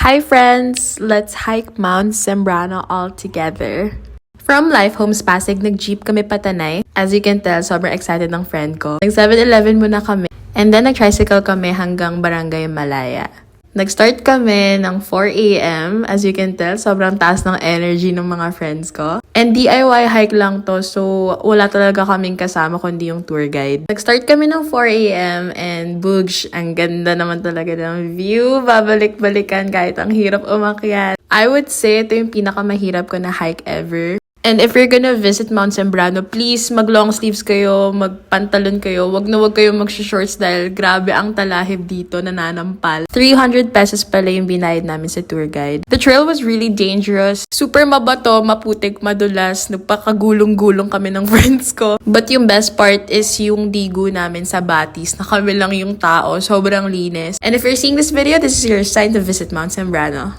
Hi friends! Let's hike Mount Sembrano all together. From Life Homes Pasig, nag-jeep kami patanay. As you can tell, sobrang excited ng friend ko. Nag 7-Eleven muna kami. And then nag-tricycle kami hanggang Barangay Malaya. Nag-start kami ng 4 a.m. As you can tell, sobrang taas ng energy ng mga friends ko. And DIY hike lang to, so wala talaga kaming kasama kundi yung tour guide. Nag-start kami ng 4 a.m. and boogs, ang ganda naman talaga ng view. Babalik-balikan kahit ang hirap umakyat. I would say ito yung pinakamahirap ko na hike ever. And if you're gonna visit Mount Sembrano, please mag-long sleeves kayo, mag-pantalon kayo. Wag na wag kayo mag-shorts dahil grabe ang talahib dito, nananampal. 300 pesos pala yung binayad namin sa tour guide. The trail was really dangerous. Super mabato, maputik, madulas. Nagpakagulong-gulong kami ng friends ko. But yung best part is yung digo namin sa Batis na kami lang yung tao. Sobrang linis. And if you're seeing this video, this is your sign to visit Mount Sembrano.